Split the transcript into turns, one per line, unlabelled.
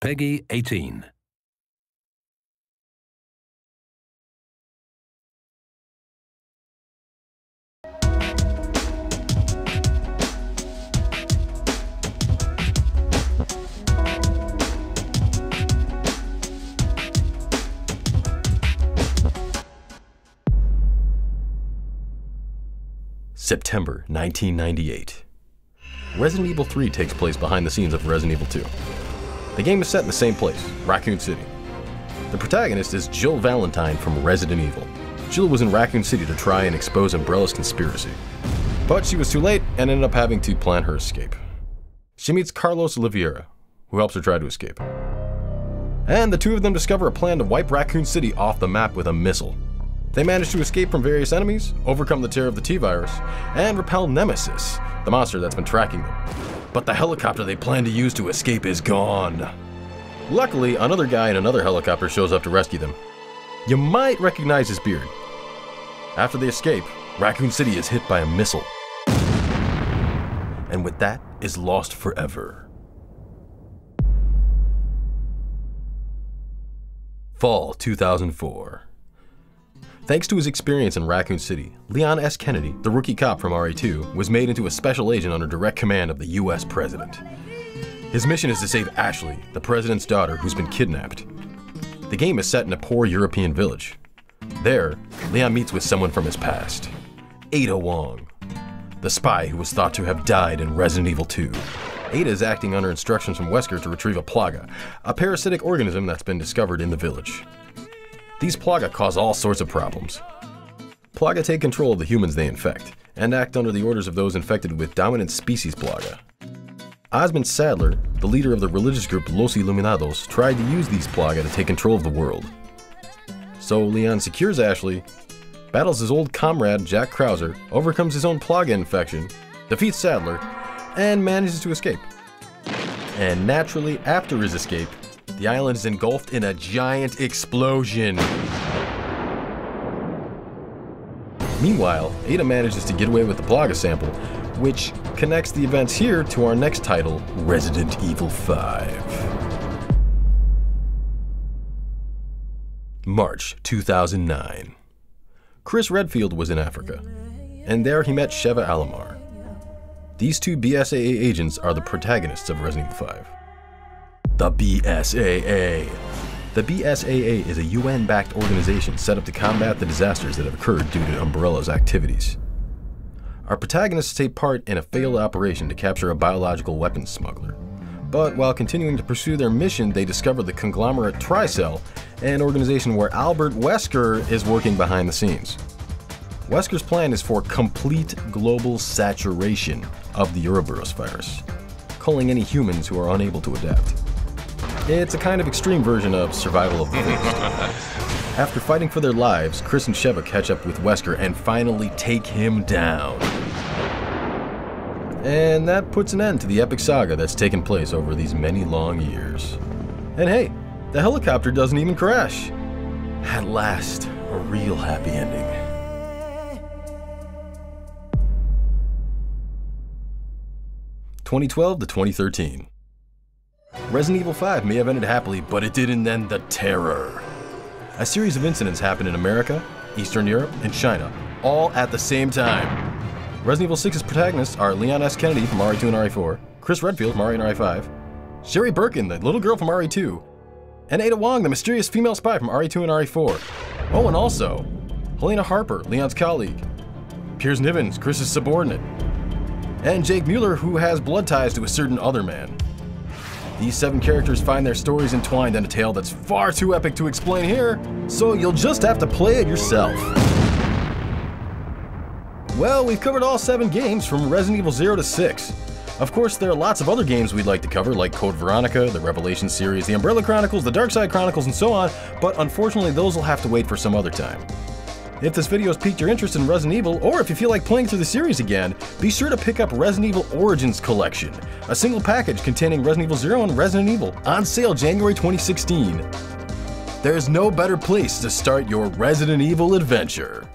Peggy 18.
September 1998. Resident Evil 3 takes place behind the scenes of Resident Evil 2. The game is set in the same place, Raccoon City. The protagonist is Jill Valentine from Resident Evil. Jill was in Raccoon City to try and expose Umbrella's conspiracy. But she was too late and ended up having to plan her escape. She meets Carlos Oliveira, who helps her try to escape. And the two of them discover a plan to wipe Raccoon City off the map with a missile. They manage to escape from various enemies, overcome the terror of the T-Virus, and repel Nemesis, the monster that's been tracking them. But the helicopter they plan to use to escape is gone. Luckily, another guy in another helicopter shows up to rescue them. You might recognize his beard. After they escape, Raccoon City is hit by a missile. And with that, is lost forever. Fall 2004. Thanks to his experience in Raccoon City, Leon S. Kennedy, the rookie cop from RE2, was made into a special agent under direct command of the US President. His mission is to save Ashley, the President's daughter who's been kidnapped. The game is set in a poor European village. There, Leon meets with someone from his past, Ada Wong, the spy who was thought to have died in Resident Evil 2. Ada is acting under instructions from Wesker to retrieve a plaga, a parasitic organism that's been discovered in the village. These plaga cause all sorts of problems. Plaga take control of the humans they infect, and act under the orders of those infected with dominant species plaga. Osmond Sadler, the leader of the religious group Los Iluminados, tried to use these plaga to take control of the world. So Leon secures Ashley, battles his old comrade Jack Krauser, overcomes his own plaga infection, defeats Sadler, and manages to escape. And naturally, after his escape, the island is engulfed in a giant explosion. Meanwhile, Ada manages to get away with the plaga sample, which connects the events here to our next title, Resident Evil 5. March 2009. Chris Redfield was in Africa, and there he met Sheva Alomar. These two BSAA agents are the protagonists of Resident Evil 5. The BSAA. The BSAA is a UN-backed organization set up to combat the disasters that have occurred due to Umbrella's activities. Our protagonists take part in a failed operation to capture a biological weapons smuggler. But while continuing to pursue their mission, they discover the conglomerate Tricell, an organization where Albert Wesker is working behind the scenes. Wesker's plan is for complete global saturation of the Ouroboros virus, culling any humans who are unable to adapt. It's a kind of extreme version of survival of the fittest. After fighting for their lives, Chris and Sheva catch up with Wesker and finally take him down. And that puts an end to the epic saga that's taken place over these many long years. And hey, the helicopter doesn't even crash. At last, a real happy ending. (2012 to 2013). Resident Evil 5 may have ended happily, but it didn't end the terror. A series of incidents happened in America, Eastern Europe, and China, all at the same time. Resident Evil 6's protagonists are Leon S. Kennedy from RE2 and RE4, Chris Redfield from RE and RE5, Sherry Birkin, the little girl from RE2, and Ada Wong, the mysterious female spy from RE2 and RE4. Oh, and also, Helena Harper, Leon's colleague, Piers Nivens, Chris's subordinate, and Jake Mueller, who has blood ties to a certain other man. These 7 characters find their stories entwined in a tale that's far too epic to explain here, so you'll just have to play it yourself. Well, we've covered all 7 games from Resident Evil 0 to 6. Of course, there are lots of other games we'd like to cover, like Code Veronica, the Revelation series, the Umbrella Chronicles, the Darkside Chronicles, and so on, but unfortunately those will have to wait for some other time. If this video has piqued your interest in Resident Evil, or if you feel like playing through the series again, be sure to pick up Resident Evil Origins Collection, a single package containing Resident Evil 0 and Resident Evil, on sale January 2016. There's no better place to start your Resident Evil adventure.